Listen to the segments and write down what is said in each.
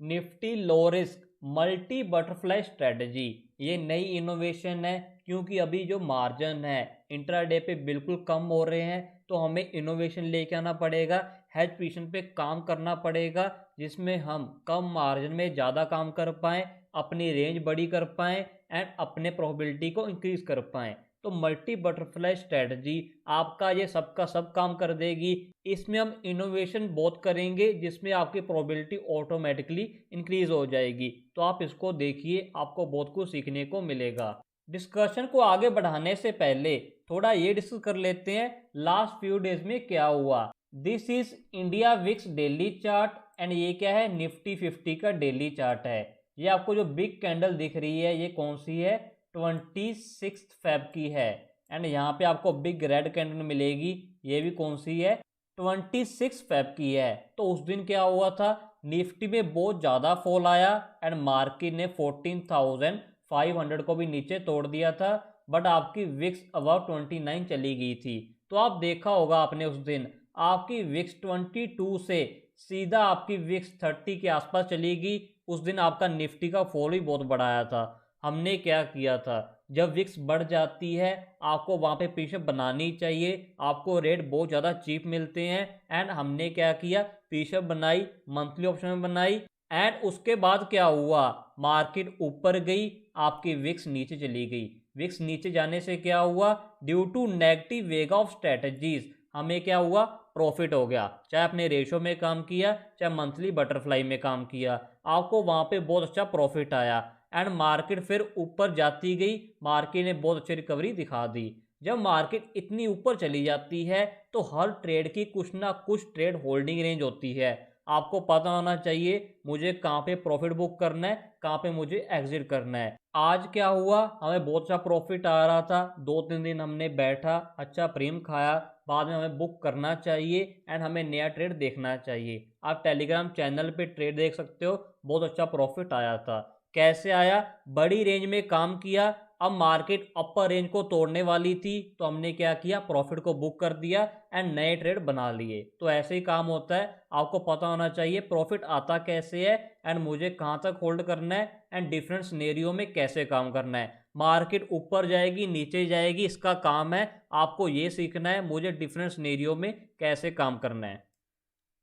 Nifty low risk multi butterfly strategy. ये नई innovation है क्योंकि अभी जो मार्जिन है इंट्राडे पे बिल्कुल कम हो रहे हैं, तो हमें इनोवेशन लेके आना पड़ेगा, हेज पोजीशन पे काम करना पड़ेगा जिसमें हम कम मार्जिन में ज़्यादा काम कर पाएँ, अपनी रेंज बड़ी कर पाएँ एंड अपने प्रोबेबिलिटी को इंक्रीज कर पाएँ। तो मल्टी बटरफ्लाई स्ट्रेटजी आपका ये सबका सब काम कर देगी। इसमें हम इनोवेशन बहुत करेंगे जिसमें आपकी प्रोबेबिलिटी ऑटोमेटिकली इंक्रीज हो जाएगी। तो आप इसको देखिए, आपको बहुत कुछ सीखने को मिलेगा। डिस्कशन को आगे बढ़ाने से पहले थोड़ा ये डिस्कस कर लेते हैं लास्ट फ्यू डेज में क्या हुआ। This is India VIX daily chart and ये क्या है, निफ्टी 50 का डेली चार्ट है। ये आपको जो बिग कैंडल दिख रही है ये कौन सी है, 26 फेब की है। एंड यहाँ पे आपको बिग रेड कैंडल मिलेगी, ये भी कौन सी है, 26 फेब की है। तो उस दिन क्या हुआ था, निफ्टी में बहुत ज़्यादा फॉल आया एंड मार्केट ने 14,500 को भी नीचे तोड़ दिया था, बट आपकी विक्स अबाउट 29 चली गई थी। तो आप देखा होगा आपने उस दिन आपकी विक्स 22 से सीधा आपकी विक्स 30 के आसपास चली गई। उस दिन आपका निफ्टी का फॉल भी बहुत बड़ा आया था। हमने क्या किया था, जब विक्स बढ़ जाती है आपको वहाँ पे पोजीशन बनानी चाहिए, आपको रेट बहुत ज़्यादा चीप मिलते हैं। एंड हमने क्या किया, पोजीशन बनाई, मंथली ऑप्शन में बनाई। एंड उसके बाद क्या हुआ, मार्केट ऊपर गई, आपकी विक्स नीचे चली गई। विक्स नीचे जाने से क्या हुआ, ड्यू टू नेगेटिव वेग ऑफ स्ट्रेटजीज हमें क्या हुआ, प्रॉफिट हो गया। चाहे आपने रेशो में काम किया, चाहे मंथली बटरफ्लाई में काम किया, आपको वहाँ पे बहुत अच्छा प्रॉफिट आया। एंड मार्केट फिर ऊपर जाती गई, मार्केट ने बहुत अच्छी रिकवरी दिखा दी। जब मार्केट इतनी ऊपर चली जाती है तो हर ट्रेड की कुछ ना कुछ ट्रेड होल्डिंग रेंज होती है। आपको पता होना चाहिए मुझे कहाँ पे प्रॉफिट बुक करना है, कहाँ पे मुझे एग्जिट करना है। आज क्या हुआ, हमें बहुत सा प्रॉफिट आ रहा था, 2-3 दिन हमने बैठा, अच्छा प्रीमियम खाया, बाद में हमें बुक करना चाहिए एंड हमें नया ट्रेड देखना चाहिए। आप टेलीग्राम चैनल पे ट्रेड देख सकते हो, बहुत अच्छा प्रॉफिट आया था। कैसे आया, बड़ी रेंज में काम किया, अब मार्केट अपर रेंज को तोड़ने वाली थी तो हमने क्या किया, प्रॉफिट को बुक कर दिया एंड नए ट्रेड बना लिए। तो ऐसे ही काम होता है, आपको पता होना चाहिए प्रॉफिट आता कैसे है एंड मुझे कहाँ तक होल्ड करना है एंड डिफरेंट सिनेरियो में कैसे काम करना है। मार्केट ऊपर जाएगी नीचे जाएगी इसका काम है, आपको ये सीखना है मुझे डिफरेंट सिनेरियो में कैसे काम करना है।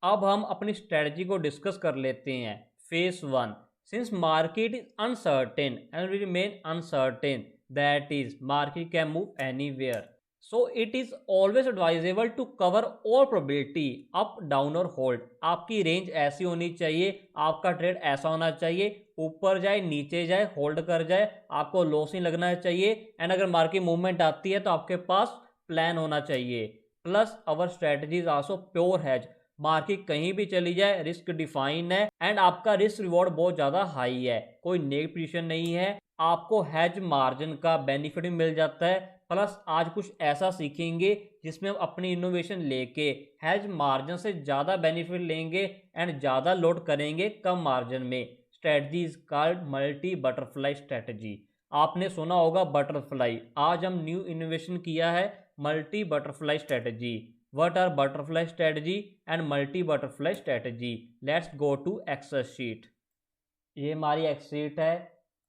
अब हम अपनी स्ट्रेटजी को डिस्कस कर लेते हैं। Phase 1, since market is uncertain and will remain uncertain, that is market can move anywhere, so it is always advisable to cover all probability up down और hold। आपकी रेंज ऐसी होनी चाहिए, आपका ट्रेड ऐसा होना चाहिए, ऊपर जाए नीचे जाए होल्ड कर जाए, आपको लॉस नहीं लगना चाहिए। एंड अगर मार्केट मूवमेंट आती है तो आपके पास प्लान होना चाहिए। Plus our strategy is also pure has, market कहीं भी चली जाए रिस्क डिफाइन है एंड आपका रिस्क रिवॉर्ड बहुत ज्यादा हाई है, कोई नेगेटिव पोजीशन नहीं है, आपको हैज मार्जिन का बेनिफिट भी मिल जाता है। प्लस आज कुछ ऐसा सीखेंगे जिसमें हम अपनी इनोवेशन लेके हैज मार्जिन से ज्यादा बेनिफिट लेंगे एंड ज्यादा लोड करेंगे कम मार्जिन में। Strategy is called multi butterfly strategy. आपने सुना होगा बटरफ्लाई, आज हम न्यू इनोवेशन किया है multi butterfly strategy. What are butterfly strategy and multi butterfly strategy? Let's go to Excel sheet। ये हमारी एक्सेल शीट है,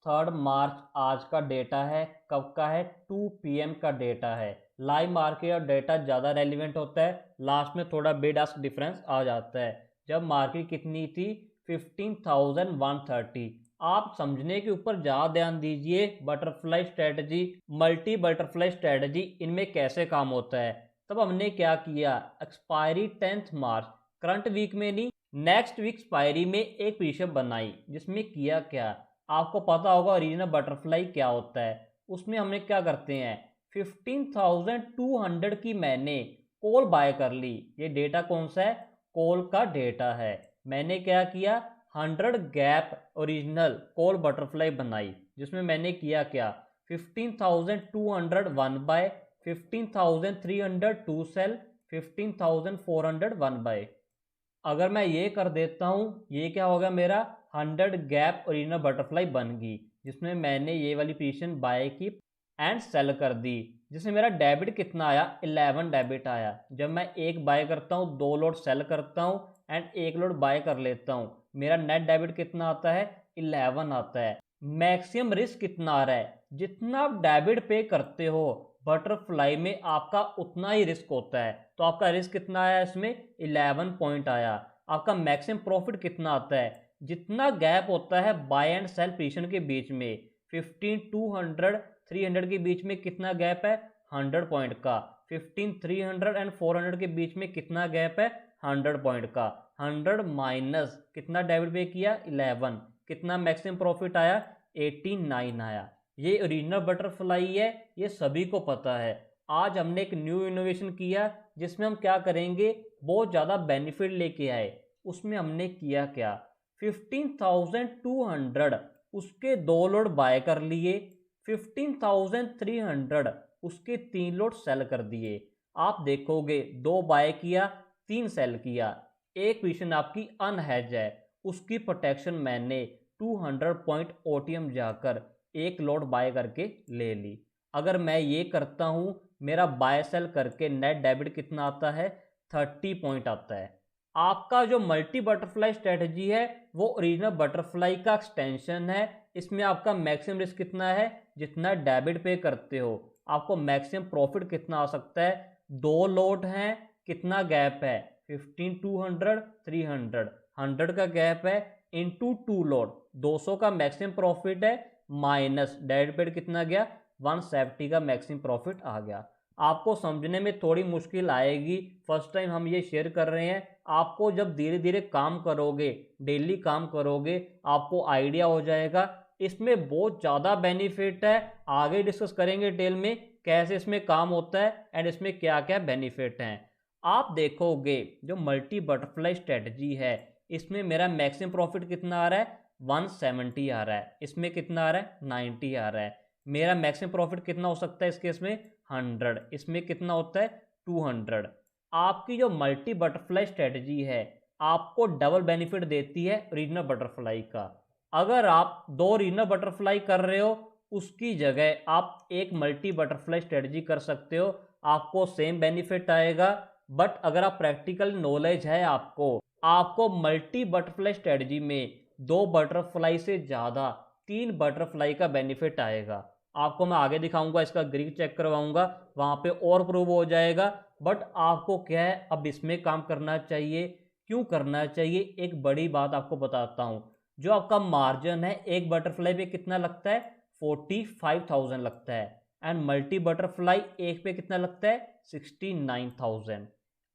3 मार्च आज का डेटा है, कब का है, 2 PM का डेटा है। लाइव मार्केट और डेटा ज़्यादा रेलिवेंट होता है, लास्ट में थोड़ा बिड आस्क डिफरेंस आ जाता है। जब मार्केट कितनी थी, 15,130। आप समझने के ऊपर ज़्यादा ध्यान दीजिए, butterfly strategy multi butterfly strategy इनमें कैसे काम होता है। तब हमने क्या किया, एक्सपायरी 10 मार्च, करंट वीक में नहीं नेक्स्ट वीक एक्सपायरी में एक पोजीशन बनाई, जिसमें किया क्या, आपको पता होगा ओरिजिनल बटरफ्लाई क्या होता है। उसमें हमने क्या करते हैं, 15,200 की मैंने कॉल बाय कर ली। ये डेटा कौन सा है, कॉल का डेटा है। मैंने क्या किया, 100 गैप ओरिजिनल कॉल बटरफ्लाई बनाई, जिसमें मैंने किया क्या, 15,200 one buy, 15,300 two sell, 15,400 one buy. अगर मैं ये कर देता हूँ, ये क्या होगा मेरा 100 गैप ओरिजिनल बटरफ्लाई बन गई, जिसमें मैंने ये वाली पोजीशन बाय की एंड सेल कर दी, जिसमें मेरा डेबिट कितना आया, 11 डेबिट आया। जब मैं एक बाय करता हूँ 2 लॉट सेल करता हूँ, एंड एक लॉट बाय कर लेता हूँ, मेरा नेट डेबिट कितना आता है, 11 आता है। मैक्सिमम रिस्क कितना आ रहा है, जितना आप डेबिट पे करते हो बटरफ्लाई में आपका उतना ही रिस्क होता है। तो आपका रिस्क कितना आया इसमें, 11 पॉइंट आया। आपका मैक्सिमम प्रॉफिट कितना आता है, जितना गैप होता है बाय एंड सेल पोजीशन के बीच में, 15 200 300 के बीच में कितना गैप है, 100 पॉइंट का। 15 300 एंड 400 के बीच में कितना गैप है, 100 पॉइंट का। 100 माइनस कितना डेबिट पे किया, 11, कितना मैक्सिमम प्रॉफिट आया, 89 आया। ये ओरिजिनल बटरफ्लाई है, ये सभी को पता है। आज हमने एक न्यू इनोवेशन किया जिसमें हम क्या करेंगे, बहुत ज़्यादा बेनिफिट लेके आए। उसमें हमने किया क्या, 15,200 उसके 2 लोड बाय कर लिए, 15,300 उसके 3 लोड सेल कर दिए। आप देखोगे 2 बाय किया, 3 सेल किया, एक पोजीशन आपकी अनहेज है, उसकी प्रोटेक्शन मैंने 200 पॉइंट ओटीएम जाकर एक लॉट बाय करके ले ली। अगर मैं ये करता हूँ, मेरा बाय सेल करके नेट डेबिट कितना आता है, 30 पॉइंट आता है। आपका जो मल्टी बटरफ्लाई स्ट्रेटजी है वो ओरिजिनल बटरफ्लाई का एक्सटेंशन है। इसमें आपका मैक्सिमम रिस्क कितना है, जितना डेबिट पे करते हो। आपको मैक्सिमम प्रॉफिट कितना आ सकता है, 2 लॉट हैं, कितना गैप है, 15 200 300, 100 का गैप है, इंटू 2 लॉट 200 का मैक्सिमम प्रॉफिट है, माइनस डेबिट पे कितना गया, 170 का मैक्सिमम प्रॉफिट आ गया। आपको समझने में थोड़ी मुश्किल आएगी, फर्स्ट टाइम हम ये शेयर कर रहे हैं। आपको जब धीरे धीरे काम करोगे, डेली काम करोगे, आपको आइडिया हो जाएगा। इसमें बहुत ज़्यादा बेनिफिट है, आगे डिस्कस करेंगे डिटेल में कैसे इसमें काम होता है एंड इसमें क्या क्या बेनिफिट हैं। आप देखोगे जो मल्टी बटरफ्लाई स्ट्रेटजी है, इसमें मेरा मैक्सिमम प्रॉफिट कितना आ रहा है, 170 आ रहा है। इसमें कितना आ रहा है, 90 आ रहा है। मेरा मैक्सिमम प्रॉफिट कितना हो सकता है इस केस में, 100। इसमें कितना होता है, 200। आपकी जो मल्टी बटरफ्लाई स्ट्रेटजी है आपको डबल बेनिफिट देती है ओरिजिनल बटरफ्लाई का। अगर आप 2 ओरिजिनल बटरफ्लाई कर रहे हो, उसकी जगह आप एक मल्टी बटरफ्लाई स्ट्रेटजी कर सकते हो, आपको सेम बेनिफिट आएगा। बट अगर आप प्रैक्टिकल नॉलेज है आपको मल्टी बटरफ्लाई स्ट्रेटजी में 2 बटरफ्लाई से ज़्यादा 3 बटरफ्लाई का बेनिफिट आएगा। आपको मैं आगे दिखाऊंगा, इसका ग्रीक चेक करवाऊंगा, वहां पे और प्रूव हो जाएगा। बट आपको क्या है, अब इसमें काम करना चाहिए। क्यों करना चाहिए, एक बड़ी बात आपको बताता हूं। जो आपका मार्जिन है एक बटरफ्लाई पे कितना लगता है, 45,000 लगता है, एंड मल्टी बटरफ्लाई एक पे कितना लगता है, 69,000।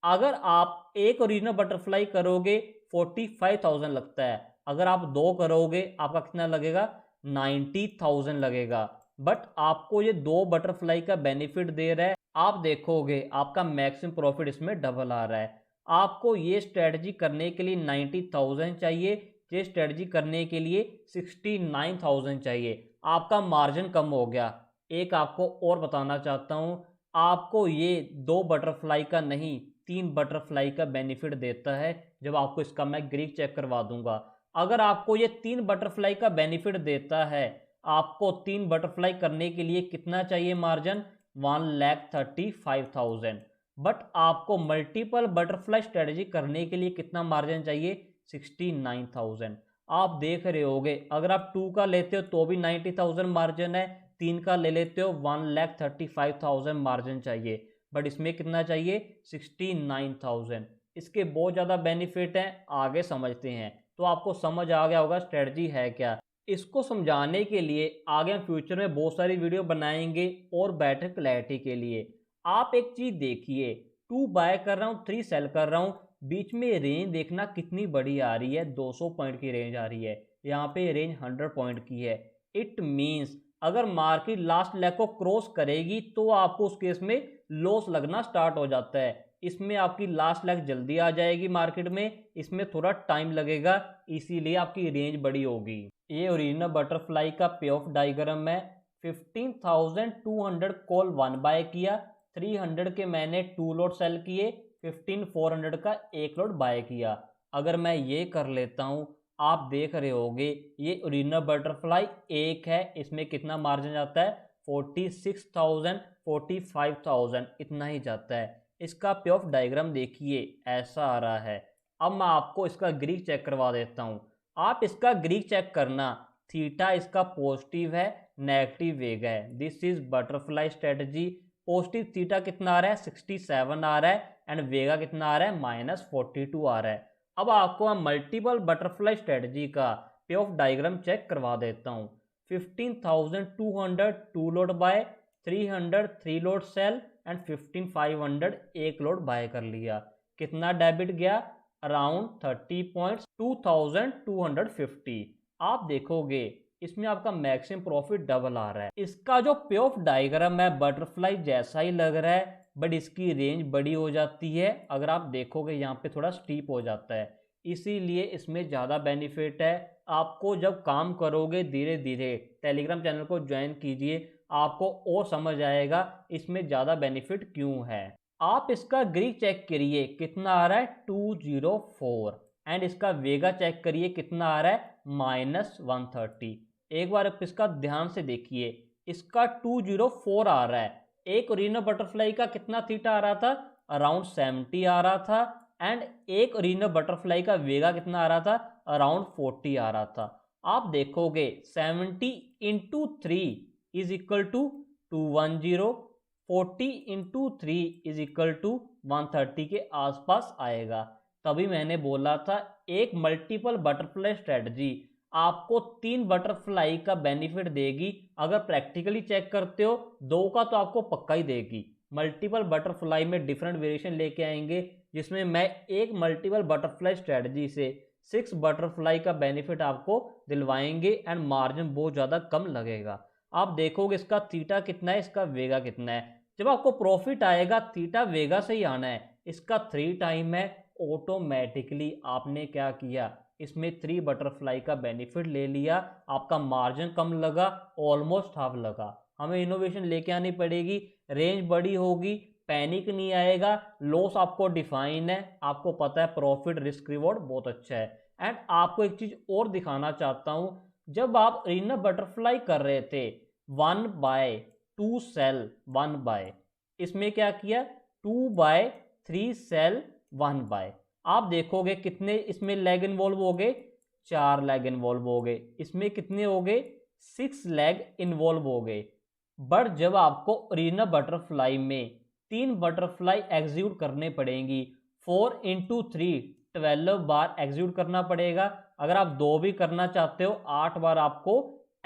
अगर आप एक ओरिजिनल बटरफ्लाई करोगे 45,000 लगता है, अगर आप 2 करोगे आपका कितना लगेगा, 90,000 लगेगा। बट आपको ये 2 बटरफ्लाई का बेनिफिट दे रहा है। आप देखोगे आपका मैक्सिमम प्रॉफिट इसमें डबल आ रहा है। आपको ये स्ट्रेटजी करने के लिए 90,000 चाहिए, ये स्ट्रेटजी करने के लिए 69,000 चाहिए। आपका मार्जिन कम हो गया। एक आपको और बताना चाहता हूँ, आपको ये 2 बटरफ्लाई का नहीं 3 बटरफ्लाई का बेनिफिट देता है। जब आपको इसका मैं ग्रीक चेक करवा दूंगा। अगर आपको ये 3 बटरफ्लाई का बेनिफिट देता है, आपको 3 बटरफ्लाई करने के लिए कितना चाहिए मार्जिन, 1,35,000। बट आपको मल्टीपल बटरफ्लाई स्ट्रेटजी करने के लिए कितना मार्जिन चाहिए, 69,000। आप देख रहे होगे अगर आप 2 का लेते हो तो भी 90,000 मार्जिन है, 3 का ले लेते हो 1,35,000 मार्जिन चाहिए। बट इसमें कितना चाहिए, 69,000। इसके बहुत ज़्यादा बेनिफिट हैं, आगे समझते हैं। तो आपको समझ आ गया होगा स्ट्रेटजी है क्या। इसको समझाने के लिए आगे हम फ्यूचर में बहुत सारी वीडियो बनाएंगे और बेटर क्लैरिटी के लिए। आप एक चीज़ देखिए, 2 बाय कर रहा हूँ, 3 सेल कर रहा हूँ, बीच में रेंज देखना कितनी बड़ी आ रही है, 200 पॉइंट की रेंज आ रही है। यहाँ पे रेंज 100 पॉइंट की है। इट मीन्स अगर मार्केट लास्ट लेग को क्रॉस करेगी तो आपको उस केस में लॉस लगना स्टार्ट हो जाता है। इसमें आपकी लास्ट लेग जल्दी आ जाएगी मार्केट में, इसमें थोड़ा टाइम लगेगा, इसीलिए आपकी रेंज बड़ी होगी। ये ओरिजिनल बटरफ्लाई का पे ऑफ डायग्राम है। 15,200 कॉल 1 बाय किया, 300 के मैंने 2 लॉट सेल किए, 15,400 का 1 लॉट बाय किया। अगर मैं ये कर लेता हूँ, आप देख रहे होगे ये ओरिजिनल बटरफ्लाई एक है, इसमें कितना मार्जिन जाता है, 46,000 45,000 इतना ही जाता है। इसका पे ऑफ डायग्राम देखिए ऐसा आ रहा है। अब मैं आपको इसका ग्रीक चेक करवा देता हूँ। आप इसका ग्रीक चेक करना, थीटा इसका पॉजिटिव है, नेगेटिव वेग है। This is butterfly strategy. Positive theta कितना आ रहा है 67 आ रहा है एंड वेगा कितना आ रहा है -42 आ रहा है। अब आपको मैं मल्टीपल बटरफ्लाई स्ट्रेटजी का पे ऑफ डायग्राम चेक करवा देता हूँ। 15,200 two lot buy, 300 3 lot sell and 15,500 एक लोड बाय कर लिया। कितना डेबिट गया? Around 30 points, 2,250। आप देखोगे इसमें आपका मैक्सिमम प्रॉफिट डबल आ रहा है। इसका जो पे ऑफ डायग्राम है बटरफ्लाई जैसा ही लग रहा है, बट इसकी रेंज बड़ी हो जाती है। अगर आप देखोगे यहाँ पे थोड़ा स्टीप हो जाता है, इसीलिए इसमें ज़्यादा बेनिफिट है। आपको जब काम करोगे धीरे धीरे, टेलीग्राम चैनल को ज्वाइन कीजिए, आपको और समझ आएगा इसमें ज़्यादा बेनिफिट क्यों है। आप इसका ग्रीक चेक करिए कितना आ रहा है 204 एंड इसका वेगा चेक करिए कितना आ रहा है -130। एक बार आप इसका ध्यान से देखिए, इसका 204 आ रहा है। एक ओरिजिनल बटरफ्लाई का कितना थीटा आ रहा था? अराउंड 70 आ रहा था एंड एक ओरिजिनल बटरफ्लाई का वेगा कितना आ रहा था? अराउंड 40 आ रहा था। आप देखोगे 70 into 3 is equal to 210, 40 into 3 is equal to 130 के आसपास आएगा। तभी मैंने बोला था एक मल्टीपल बटरफ्लाई स्ट्रेटजी आपको 3 बटरफ्लाई का बेनिफिट देगी। अगर प्रैक्टिकली चेक करते हो 2 का तो आपको पक्का ही देगी। मल्टीपल बटरफ्लाई में डिफरेंट वेरिएशन लेके आएंगे, जिसमें मैं एक मल्टीपल बटरफ्लाई स्ट्रेटजी से 6 बटरफ्लाई का बेनिफिट आपको दिलवाएंगे एंड मार्जिन बहुत ज़्यादा कम लगेगा। आप देखोगे इसका थीटा कितना है, इसका वेगा कितना है। जब आपको प्रॉफिट आएगा थीटा वेगा से ही आना है। इसका 3 टाइम है। ऑटोमेटिकली आपने क्या किया, इसमें 3 बटरफ्लाई का बेनिफिट ले लिया। आपका मार्जिन कम लगा, ऑलमोस्ट हाफ लगा। हमें इनोवेशन लेके आनी पड़ेगी, रेंज बड़ी होगी, पैनिक नहीं आएगा, लॉस आपको डिफाइन है, आपको पता है प्रॉफिट रिस्क रिवॉर्ड बहुत अच्छा है। एंड आपको एक चीज और दिखाना चाहता हूं, जब आप ओरिजिनल बटरफ्लाई कर रहे थे 1 बाय 2 सेल 1 बाय, इसमें क्या किया 2 बाय 3 सेल 1 बाय। आप देखोगे कितने इसमें लेग इन्वॉल्व हो गए, 4 लेग इन्वॉल्व हो गए। इसमें कितने हो गए, 6 लेग इन्वॉल्व हो गए। बट जब आपको ओरिजिनल बटरफ्लाई में 3 बटरफ्लाई एग्जीक्यूट करने पड़ेंगी, 4 इंटू 3 12 बार एग्जीक्यूट करना पड़ेगा। अगर आप 2 भी करना चाहते हो 8 बार आपको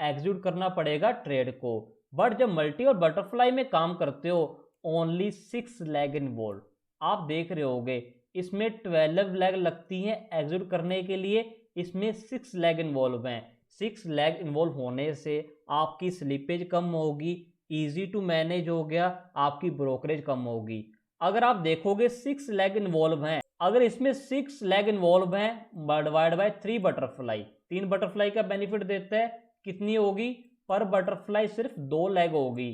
एग्जीक्यूट करना पड़ेगा ट्रेड को। बट जब मल्टी और बटरफ्लाई में काम करते हो ओनली 6 लेग इन्वॉल्व। आप देख रहे होगे इसमें 12 लेग लगती हैं एग्जीक्यूट करने के लिए, इसमें 6 लेग इन्वॉल्व हैं। 6 लेग इन्वॉल्व होने से आपकी स्लिपेज कम होगी, इजी टू मैनेज हो गया, आपकी ब्रोकरेज कम होगी। अगर आप देखोगे 6 लेग इन्वॉल्व हैं, अगर इसमें 6 लेग इन्वॉल्व हैं डिवाइड बाय 3 बटरफ्लाई, 3 बटरफ्लाई का बेनिफिट देता है, कितनी होगी पर बटरफ्लाई सिर्फ 2 लेग होगी।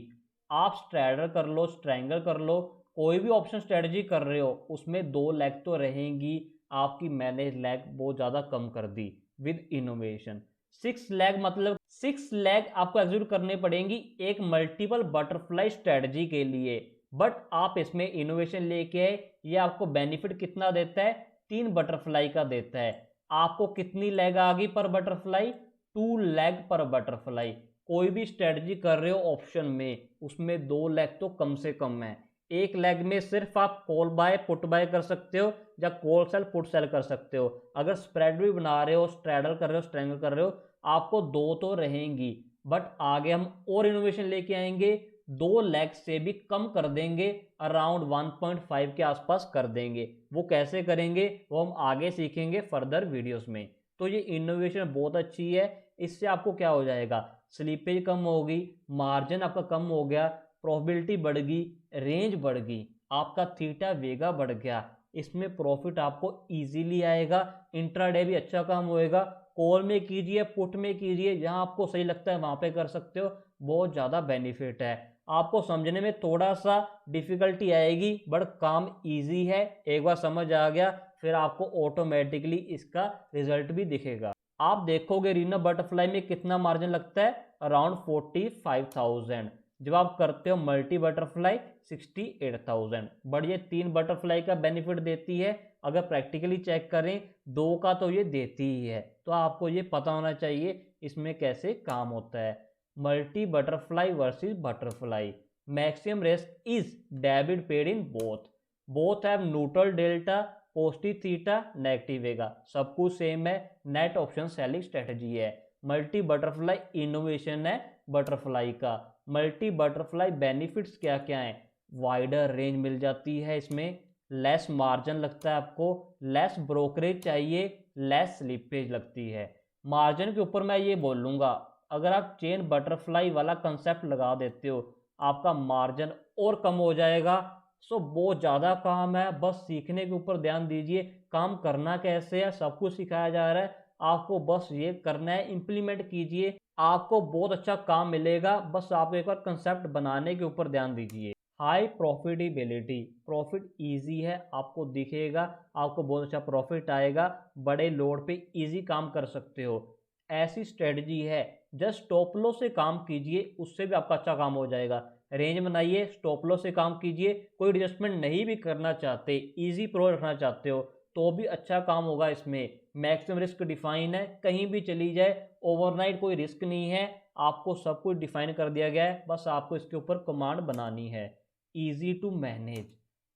आप स्ट्रैडल कर लो, स्ट्रैंगल कर लो, कोई भी ऑप्शन स्ट्रेटजी कर रहे हो उसमें 2 लेग तो रहेंगी। आपकी मैनेज लेग बहुत ज़्यादा कम कर दी विद इनोवेशन। 6 लेग मतलब 6 लेग आपको एग्जीक्यूट करने पड़ेंगी एक मल्टीपल बटरफ्लाई स्ट्रेटजी के लिए। बट आप इसमें इनोवेशन लेके आए, ये आपको बेनिफिट कितना देता है, 3 बटरफ्लाई का देता है। आपको कितनी लेग आ गई पर बटरफ्लाई, 2 लेग पर बटरफ्लाई। कोई भी स्ट्रेटजी कर रहे हो ऑप्शन में उसमें 2 लेग तो कम से कम है। एक लेग में सिर्फ आप कॉल बाय पुट बाय कर सकते हो या कॉल सेल पुट सेल कर सकते हो। अगर स्प्रेड भी बना रहे हो, स्ट्रैडल कर रहे हो, स्ट्रैंगल कर रहे हो, आपको 2 तो रहेंगी। बट आगे हम और इनोवेशन लेके आएंगे, 2 लेग से भी कम कर देंगे, अराउंड 1.5 के आसपास कर देंगे। वो कैसे करेंगे वो हम आगे सीखेंगे फर्दर वीडियोस में। तो ये इनोवेशन बहुत अच्छी है, इससे आपको क्या हो जाएगा, स्लीपेज कम होगी, मार्जिन आपका कम हो गया, प्रोबेबिलिटी बढ़ गई, रेंज बढ़ गई, आपका थीटा वेगा बढ़ गया। इसमें प्रॉफिट आपको इजीली आएगा, इंट्राडे भी अच्छा काम होएगा। कॉल में कीजिए, पुट में कीजिए, जहां आपको सही लगता है वहां पे कर सकते हो, बहुत ज़्यादा बेनिफिट है। आपको समझने में थोड़ा सा डिफिकल्टी आएगी बट काम इजी है। एक बार समझ आ गया फिर आपको ऑटोमेटिकली इसका रिजल्ट भी दिखेगा। आप देखोगे रीना बटरफ्लाई में कितना मार्जिन लगता है, अराउंड 45,000। जब आप करते हो मल्टी बटरफ्लाई 68,000। बट ये 3 बटरफ्लाई का बेनिफिट देती है, अगर प्रैक्टिकली चेक करें 2 का तो ये देती ही है। तो आपको ये पता होना चाहिए इसमें कैसे काम होता है। Multi butterfly versus butterfly, maximum risk is debit paid in both have neutral delta, positive theta, negative vega, सब कुछ सेम है। नेट ऑप्शन सेलिंग स्ट्रेटजी है। मल्टी बटरफ्लाई इनोवेशन है बटरफ्लाई का। मल्टी बटरफ्लाई बेनिफिट्स क्या क्या हैं? वाइडर रेंज मिल जाती है इसमें, लेस मार्जिन लगता है आपको, लेस ब्रोकरेज चाहिए, लेस स्लिपेज लगती है। मार्जिन के ऊपर मैं ये बोलूँगा, अगर आप चेन बटरफ्लाई वाला कंसेप्ट लगा देते हो आपका मार्जिन और कम हो जाएगा। सो बहुत ज़्यादा काम है, बस सीखने के ऊपर ध्यान दीजिए। काम करना कैसे है सब कुछ सिखाया जा रहा है, आपको बस ये करना है, इम्प्लीमेंट कीजिए, आपको बहुत अच्छा काम मिलेगा। बस आप एक बार कंसेप्ट बनाने के ऊपर ध्यान दीजिए। हाई प्रॉफिटेबिलिटी, प्रॉफिट इजी है, आपको दिखेगा, आपको बहुत अच्छा प्रॉफिट आएगा, बड़े लोड पे इजी काम कर सकते हो। ऐसी स्ट्रेटजी है, जस्ट स्टॉप लॉस से काम कीजिए, उससे भी आपका अच्छा काम हो जाएगा। रेंज बनाइए, स्टॉप लॉस से काम कीजिए, कोई एडजस्टमेंट नहीं भी करना चाहते, इजी प्रो रखना चाहते हो तो भी अच्छा काम होगा इसमें। मैक्सिमम रिस्क डिफाइन है, कहीं भी चली जाए, ओवरनाइट कोई रिस्क नहीं है, आपको सब कुछ डिफाइन कर दिया गया है, बस आपको इसके ऊपर कमांड बनानी है। Easy to manage,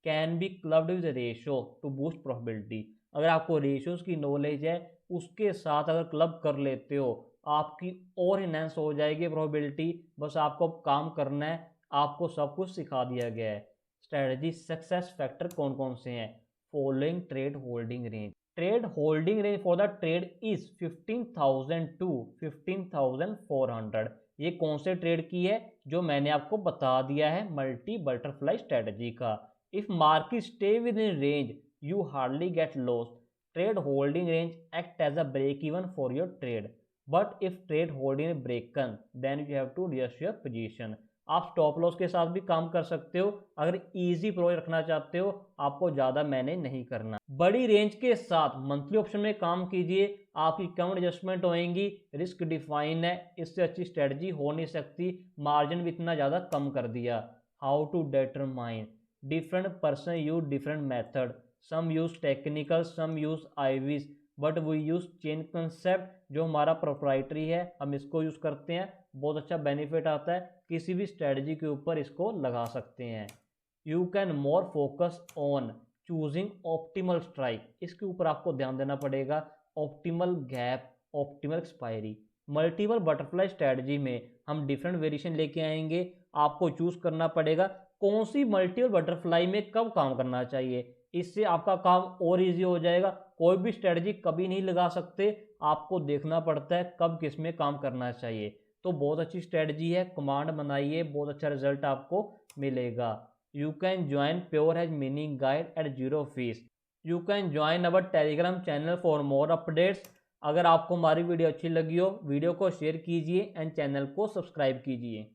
can be clubbed with ratio to boost profitability. अगर आपको रेशोज की नॉलेज है उसके साथ अगर क्लब कर लेते हो आपकी और इनहेंस हो जाएगी प्रॉफिटेबिलिटी। बस आपको काम करना है, आपको सब कुछ सिखा दिया गया है। स्ट्रेटजी सक्सेस फैक्टर कौन कौन से हैं? Following trade holding range, trade holding range for the trade is 15,000 to 15,400। ये कौन से ट्रेड की है? जो मैंने आपको बता दिया है मल्टी बटरफ्लाई स्ट्रेटजी का। If market stay within range you hardly get loss. Trade holding range act as a break even for your trade, but if trade holding broken then you have to adjust your position. आप stop loss के साथ भी काम कर सकते हो, अगर easy project रखना चाहते हो, आपको ज़्यादा मैनेज नहीं करना। बड़ी रेंज के साथ मंथली ऑप्शन में काम कीजिए, आपकी कम एडजस्टमेंट होएंगी, रिस्क डिफाइन है, इससे अच्छी स्ट्रेटजी हो नहीं सकती। मार्जिन भी इतना ज़्यादा कम कर दिया। How to determine, different person use different method, some use technical, some use IVs, but we use chain concept जो हमारा प्रोप्राइटरी है, हम इसको यूज़ करते हैं, बहुत अच्छा बेनिफिट आता है, किसी भी स्ट्रेटजी के ऊपर इसको लगा सकते हैं। You can more focus on choosing optimal strike, इसके ऊपर आपको ध्यान देना पड़ेगा। Optimal gap, optimal expiry, multiple butterfly strategy में हम डिफरेंट वेरिएशन लेके आएंगे, आपको चूज करना पड़ेगा कौन सी मल्टीपल बटरफ्लाई में कब काम करना चाहिए, इससे आपका काम और इजी हो जाएगा। कोई भी स्ट्रेटजी कभी नहीं लगा सकते, आपको देखना पड़ता है कब किस में काम करना चाहिए। तो बहुत अच्छी स्ट्रेटजी है, कमांड बनाइए, बहुत अच्छा रिजल्ट आपको मिलेगा। You can join pure has meaning guide at 0 fees. You can join our Telegram channel for more updates. अगर आपको हमारी वीडियो अच्छी लगी हो, वीडियो को शेयर कीजिए एंड चैनल को सब्सक्राइब कीजिए।